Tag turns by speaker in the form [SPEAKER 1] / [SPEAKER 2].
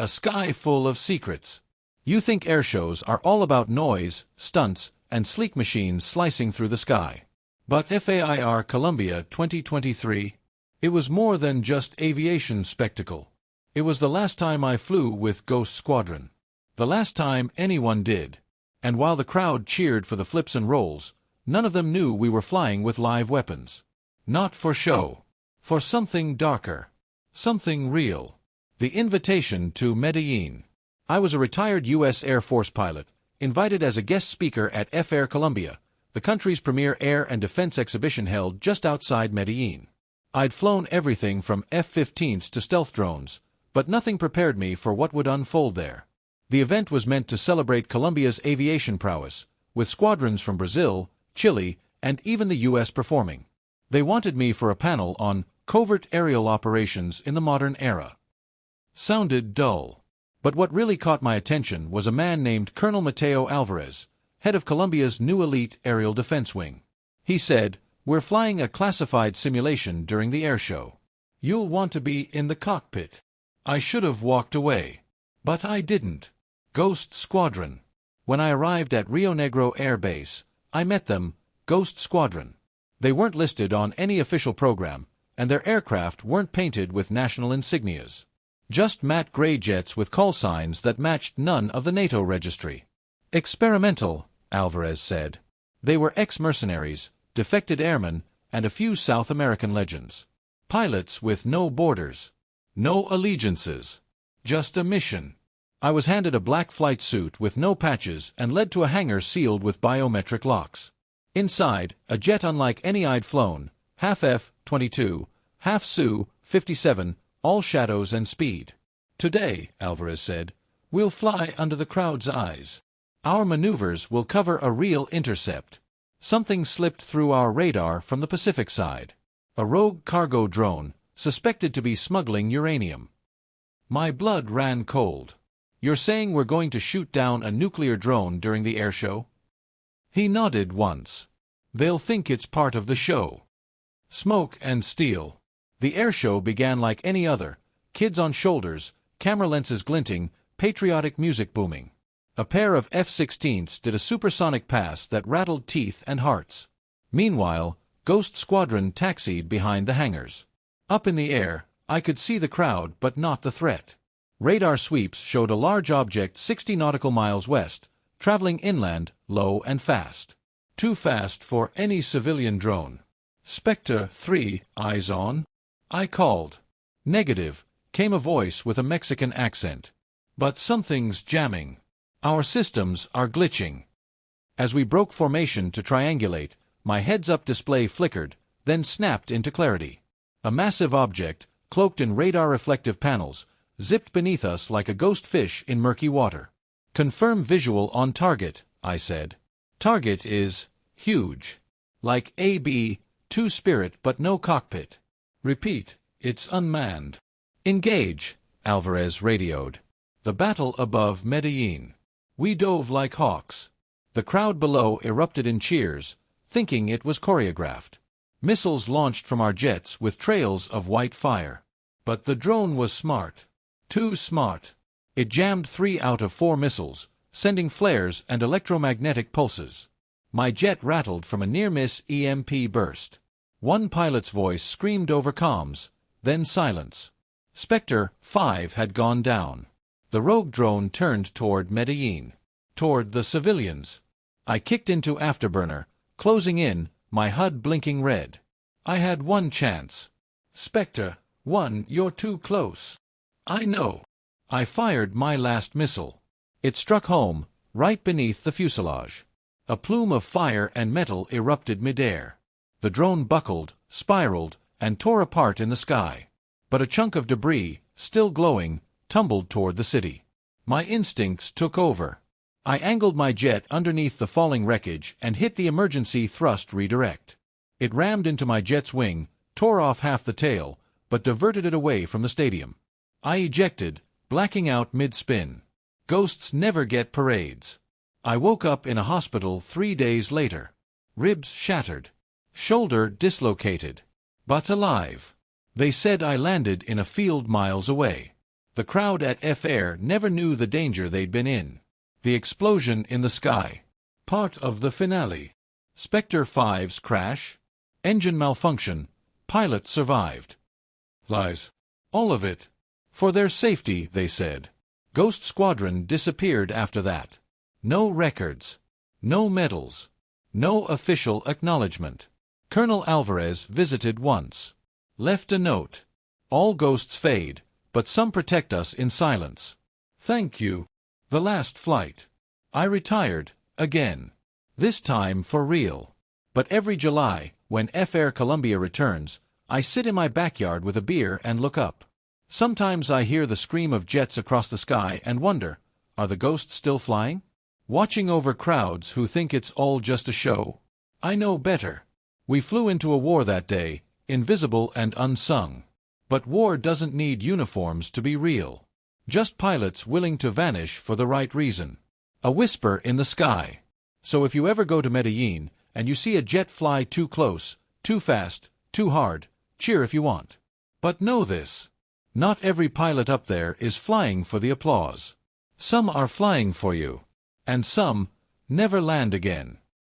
[SPEAKER 1] A sky full of secrets. You think air shows are all about noise, stunts, and sleek machines slicing through the sky. But F-AIR Colombia 2023? It was more than just aviation spectacle. It was the last time I flew with Ghost Squadron. The last time anyone did. And while the crowd cheered for the flips and rolls, none of them knew we were flying with live weapons. Not for show. For something darker. Something real. The invitation to Medellin. I was a retired U.S. Air Force pilot, invited as a guest speaker at F-AIR Colombia, the country's premier air and defense exhibition held just outside Medellin. I'd flown everything from F-15s to stealth drones, but nothing prepared me for what would unfold there. The event was meant to celebrate Colombia's aviation prowess, with squadrons from Brazil, Chile, and even the U.S. performing. They wanted me for a panel on covert aerial operations in the modern era. Sounded dull. But what really caught my attention was a man named Colonel Mateo Alvarez, head of Colombia's new elite aerial defense wing. He said, "We're flying a classified simulation during the air show. You'll want to be in the cockpit." I should have walked away. But I didn't. Ghost Squadron. When I arrived at Rio Negro Air Base, I met them, Ghost Squadron. They weren't listed on any official program, and their aircraft weren't painted with national insignias. Just matte gray jets with call signs that matched none of the NATO registry. Experimental, Alvarez said. They were ex-mercenaries, defected airmen, and a few South American legends. Pilots with no borders. No allegiances. Just a mission. I was handed a black flight suit with no patches and led to a hangar sealed with biometric locks. Inside, a jet unlike any I'd flown, half F-22, half Su-57, all shadows and speed. Today, Alvarez said, we'll fly under the crowd's eyes. Our maneuvers will cover a real intercept. Something slipped through our radar from the Pacific side. A rogue cargo drone, suspected to be smuggling uranium. My blood ran cold. You're saying we're going to shoot down a nuclear drone during the air show? He nodded once. They'll think it's part of the show. Smoke and steel. The air show began like any other, kids on shoulders, camera lenses glinting, patriotic music booming. A pair of F-16s did a supersonic pass that rattled teeth and hearts. Meanwhile, Ghost Squadron taxied behind the hangars. Up in the air, I could see the crowd but not the threat. Radar sweeps showed a large object 60 nautical miles west, traveling inland, low and fast. Too fast for any civilian drone. Spectre 3, eyes on? I called. Negative, came a voice with a Mexican accent. But something's jamming. Our systems are glitching. As we broke formation to triangulate, my heads-up display flickered, then snapped into clarity. A massive object, cloaked in radar-reflective panels, zipped beneath us like a ghost fish in murky water. Confirm visual on target, I said. Target is huge. Like AB-2 Spirit but no cockpit. Repeat, it's unmanned. Engage, Alvarez radioed. The battle above Medellin. We dove like hawks. The crowd below erupted in cheers, thinking it was choreographed. Missiles launched from our jets with trails of white fire. But the drone was smart. Too smart. It jammed 3 out of 4 missiles, sending flares and electromagnetic pulses. My jet rattled from a near-miss EMP burst. One pilot's voice screamed over comms, then silence. Spectre 5 had gone down. The rogue drone turned toward Medellin. Toward the civilians. I kicked into afterburner, closing in, my HUD blinking red. I had one chance. Spectre 1, you're too close. I know. I fired my last missile. It struck home, right beneath the fuselage. A plume of fire and metal erupted midair. The drone buckled, spiraled, and tore apart in the sky. But a chunk of debris, still glowing, tumbled toward the city. My instincts took over. I angled my jet underneath the falling wreckage and hit the emergency thrust redirect. It rammed into my jet's wing, tore off half the tail, but diverted it away from the stadium. I ejected, blacking out mid-spin. Ghosts never get parades. I woke up in a hospital 3 days later. Ribs shattered. Shoulder dislocated. But alive. They said I landed in a field miles away. The crowd at F-AIR never knew the danger they'd been in. The explosion in the sky. Part of the finale. Spectre 5's crash. Engine malfunction. Pilot survived. Lies. All of it. For their safety, they said. Ghost Squadron disappeared after that. No records. No medals. No official acknowledgement. Colonel Alvarez visited once. Left a note. All ghosts fade, but some protect us in silence. Thank you. The last flight. I retired, again. This time for real. But every July, when F-AIR Colombia returns, I sit in my backyard with a beer and look up. Sometimes I hear the scream of jets across the sky and wonder, are the ghosts still flying? Watching over crowds who think it's all just a show. I know better. We flew into a war that day, invisible and unsung. But war doesn't need uniforms to be real. Just pilots willing to vanish for the right reason. A whisper in the sky. So if you ever go to Medellin, and you see a jet fly too close, too fast, too hard, cheer if you want. But know this. Not every pilot up there is flying for the applause. Some are flying for you. And some never land again.